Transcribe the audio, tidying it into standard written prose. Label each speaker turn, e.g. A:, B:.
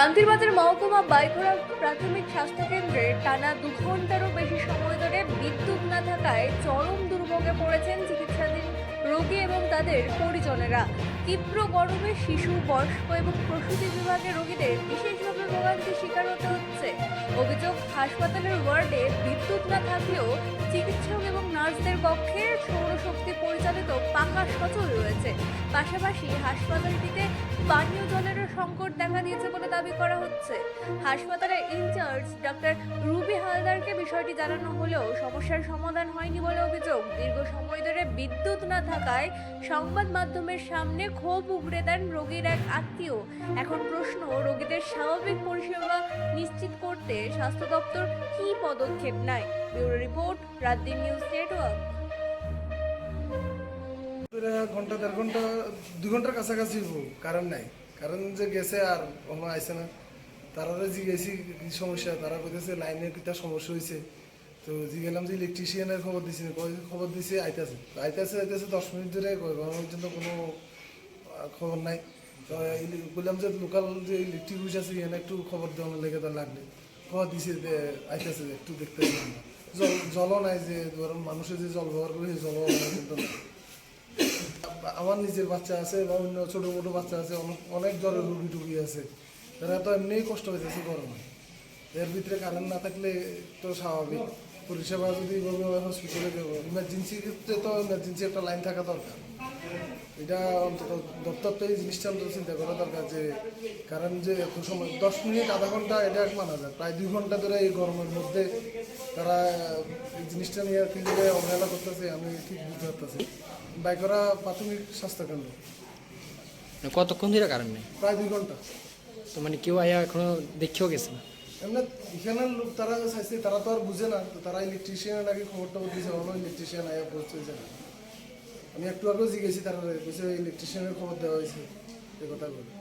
A: শান্তিরবাজার মহকুমা বাইঘোড়া প্রাথমিক স্বাস্থ্যকেন্দ্রে টানা 2 ঘন্টারও বেশি সময় ধরে বিদ্যুৎ না থাকায় চরম দুর্ভোগে পড়েছেন চিকিৎসাধীন রোগী এবং তাদের পরিজনেরা। তীব্র গরমে শিশু, বয়স্ক এবং প্রসূতি বিভাগের রোগীদের বিশেষভাবে ভোগান্তির শিকার হতে হচ্ছে। অভিযোগ, হাসপাতালের ওয়ার্ডে বিদ্যুৎ না থাকলেও চিকিৎসক এবং নার্সদের কক্ষে সৌরশক্তি পরিচালিত পাখা সচল রয়েছে। পাশাপাশি হাসপাতালটিতে পানীয় জলেরও সংকট দেখা দিয়েছে বলে দাবি করা হচ্ছে। হাসপাতালের ইনচার্জ ডক্টর রুবি হালদারকে বিষয়টি জানানো হলেও সমস্যার সমাধান হয়নি বলে অভিযোগ। দীর্ঘ সময় ধরে বিদ্যুৎ না থাকায় সংবাদ মাধ্যমের সামনে ক্ষোভ উগরে দেন রোগীর এক আত্মীয়। এখন প্রশ্ন, রোগীদের স্বাভাবিক পরিষেবা নিশ্চিত করতে স্বাস্থ্য দপ্তর কী পদক্ষেপ নেয়? Bureau report, রাতদিন news network.
B: ঘন্টা 1.5 ঘন্টা 2 ঘন্টার কাছাকাছি কারণ নাই, কারণ যে গেছে আর কোনো আইসে না। তারা জিজ্ঞেসি কি সমস্যা, তারা বলতেছে লাইনের কিটা সমস্যা হয়েছে। তো জিগেলাম যে ইলেকট্রিশিয়ানের খবর দিছি, খবর দিছি আইতাছে 10 মিনিট ধরে পর্যন্ত কোনো খবর নাই। তো বললাম যে লোকাল যে ইলেকট্রিক অফিস আছে এখানে একটু খবর দেওয়ার লেগে তো লাগবে। খবর দিছে আইতাছে, একটু দেখতে জলও নাই, যে ধরুন মানুষের যে জল ব্যবহার করে সেই জলও কিন্তু নাই। আমার নিজের বাচ্চা আছে বা অন্য ছোটো মোটো বাচ্চা আছে, অনেক জ্বরের রুগী টুগী আছে, তারা তো এমনিই কষ্ট হইতেছে গরমে। এর ভিতরে কারেন্ট না থাকলে তো স্বাভাবিক পরিষেবা যদি হসপিটালে দেবো, ইমার্জেন্সি ক্ষেত্রে তো ইমার্জেন্সি একটা লাইন থাকা দরকার। এটা অন্তত দপ্তর তো এই জিনিসটা অন্তত চিন্তা করা দরকার, যে কারণ যে এত সময় 10 মিনিট আধা ঘন্টা এটা মানা যায়, প্রায় 2 ঘন্টা ধরে এই গরমের মধ্যে তারা এই জিনিসটা নিয়ে কি জায়গায় অবহেলা করতেছে আমি ঠিক বুঝতে পারতেছি। বাইঘোড়া প্রাথমিক স্বাস্থ্যকেন্দ্র।
C: কতক্ষণ ধরে কারেন্ট নেই?
B: প্রায় 2 ঘন্টা।
C: তো মানে কেউ আয়া এখনো দেখেও গেছে না?
B: এমনি এখানের লোক তারা চাইছে, তারা তো আর বুঝে না, তো তারা ইলেকট্রিশিয়ানের আগে খবরটা দিয়েছে, অন্য ইলেকট্রিশিয়ান আয়া পৌঁছেছে না। আমি একটু আগেও জিজ্ঞেসি, তারা বলছে ইলেকট্রিশিয়ানের খবর দেওয়া হয়েছে, এ কথা বলে।